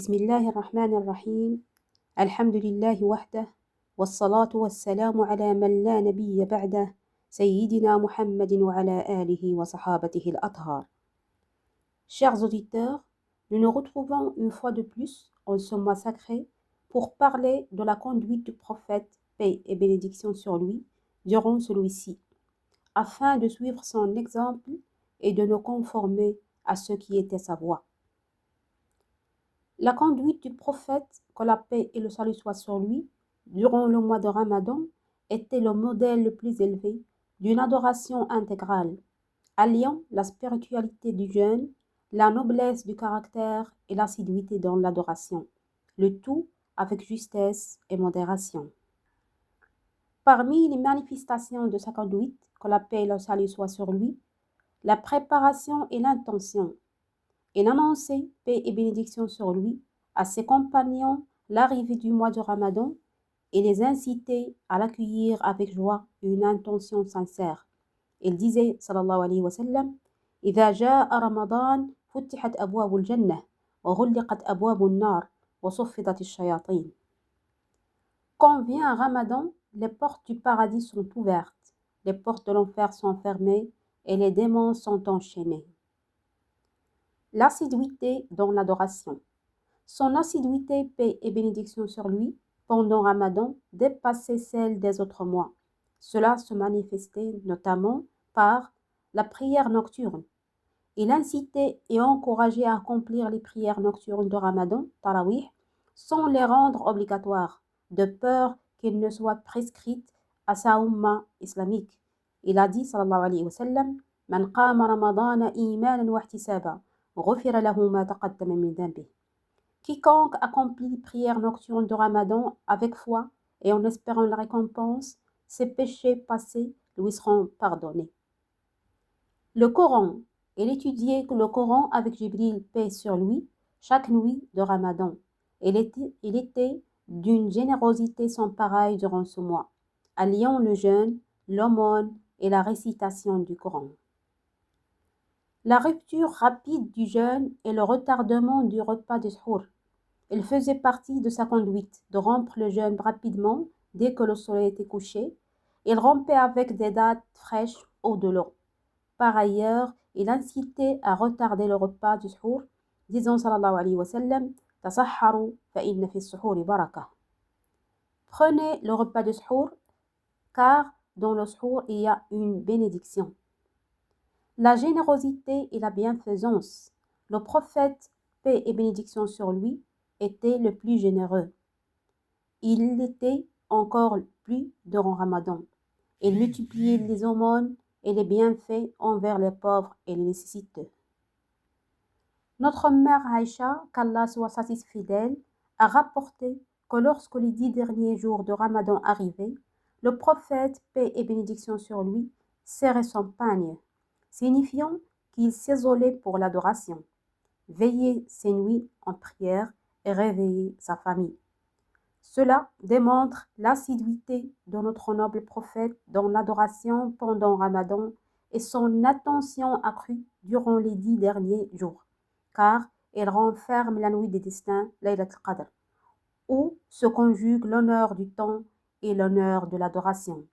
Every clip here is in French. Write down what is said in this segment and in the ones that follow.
بسم الله الرحمن الرحيم. الحمد لله وحده والصلاة والسلام على من لا نبي بعده سيدنا محمد وعلى آله وصحابته الأطهار. Chers auditeurs, nous nous retrouvons une fois de plus en ce mois sacré pour parler de la conduite du prophète, paix et bénédiction sur lui, durant celui-ci, afin de suivre son exemple et de nous conformer à ce qui était sa voie. La conduite du prophète, que la paix et le salut soient sur lui, durant le mois de Ramadan, était le modèle le plus élevé d'une adoration intégrale, alliant la spiritualité du jeûne, la noblesse du caractère et l'assiduité dans l'adoration, le tout avec justesse et modération. Parmi les manifestations de sa conduite, que la paix et le salut soient sur lui, la préparation et l'intention. Il annonçait paix et bénédiction sur lui, à ses compagnons, l'arrivée du mois de Ramadan et les incitait à l'accueillir avec joie et une intention sincère. Il disait, sallallahu alayhi wa sallam, إذا جاء رمضان فتحت أبواب الجنة وغلقت أبواب النار وصفدت الشياطين. Quand vient Ramadan, les portes du paradis sont ouvertes, les portes de l'enfer sont fermées et les démons sont enchaînés. L'assiduité dans l'adoration. Son assiduité, paix et bénédiction sur lui, pendant Ramadan, dépassait celle des autres mois. Cela se manifestait notamment par la prière nocturne. Il incitait et encourageait à accomplir les prières nocturnes de Ramadan, Tarawih, sans les rendre obligatoires, de peur qu'elles ne soient prescrites à sa umma islamique. Il a dit, sallallahu alayhi wa sallam, Man qama Ramadana imanan wa ihtisaba. Quiconque accomplit les prières nocturnes de Ramadan avec foi et en espérant la récompense, ses péchés passés lui seront pardonnés. Le Coran. Il étudiait le Coran avec Jibril, paix sur lui, chaque nuit de Ramadan. Il était d'une générosité sans pareille durant ce mois, alliant le jeûne, l'aumône et la récitation du Coran. La rupture rapide du jeûne et le retardement du repas de Suhour. Il faisait partie de sa conduite de rompre le jeûne rapidement dès que le soleil était couché. Il rompait avec des dattes fraîches ou de l'eau. Par ailleurs, il incitait à retarder le repas du Suhour, disant sallallahu alayhi wa sallam, Tasahharu fa inna fi suhouri baraka. Prenez le repas de Suhour, car dans le Suhour il y a une bénédiction. La générosité et la bienfaisance. Le prophète, paix et bénédiction sur lui, était le plus généreux. Il l'était encore plus durant Ramadan. Il multipliait les aumônes et les bienfaits envers les pauvres et les nécessiteux. Notre mère Aïcha, qu'Allah soit satisfait d'elle, a rapporté que lorsque les 10 derniers jours de Ramadan arrivaient, le prophète, paix et bénédiction sur lui, serrait son pagne, signifiant qu'il s'isolait pour l'adoration, veillait ses nuits en prière et réveillait sa famille. Cela démontre l'assiduité de notre noble prophète dans l'adoration pendant Ramadan et son attention accrue durant les 10 derniers jours, car elle renferme la nuit des destins, Laylat al-Qadr, où se conjugue l'honneur du temps et l'honneur de l'adoration.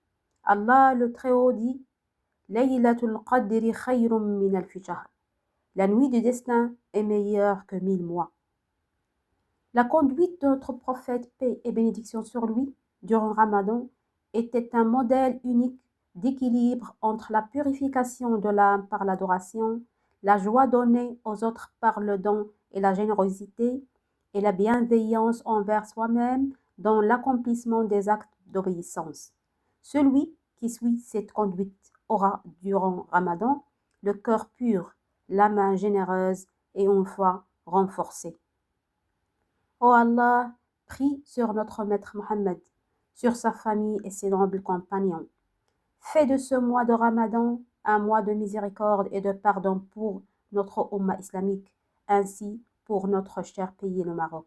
Allah le Très-Haut dit Laylatul Qadri khayrun min alfi shahr. La nuit du destin est meilleure que 1000 mois. La conduite de notre prophète, paix et bénédiction sur lui, durant Ramadan, était un modèle unique d'équilibre entre la purification de l'âme par l'adoration, la joie donnée aux autres par le don et la générosité, et la bienveillance envers soi-même dans l'accomplissement des actes d'obéissance. Celui qui suit cette conduite aura, durant Ramadan, le cœur pur, la main généreuse et une foi renforcée. Ô Allah, prie sur notre maître Mohammed, sur sa famille et ses nobles compagnons. Fais de ce mois de Ramadan un mois de miséricorde et de pardon pour notre Ummah islamique, ainsi pour notre cher pays le Maroc.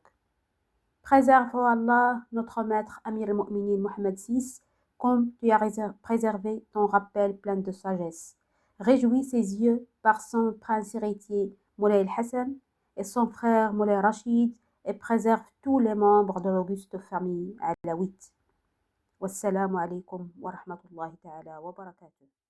Préserve, ô Allah, notre maître Amir al-Mu'minin Mohammed VI, comme tu as préservé ton rappel plein de sagesse. Réjouis ses yeux par son prince héritier Moulay el-Hassan et son frère Moulay Rachid et préserve tous les membres de l'auguste famille alawite. Wassalamu alaikum wa rahmatullahi ta'ala wa barakatuh.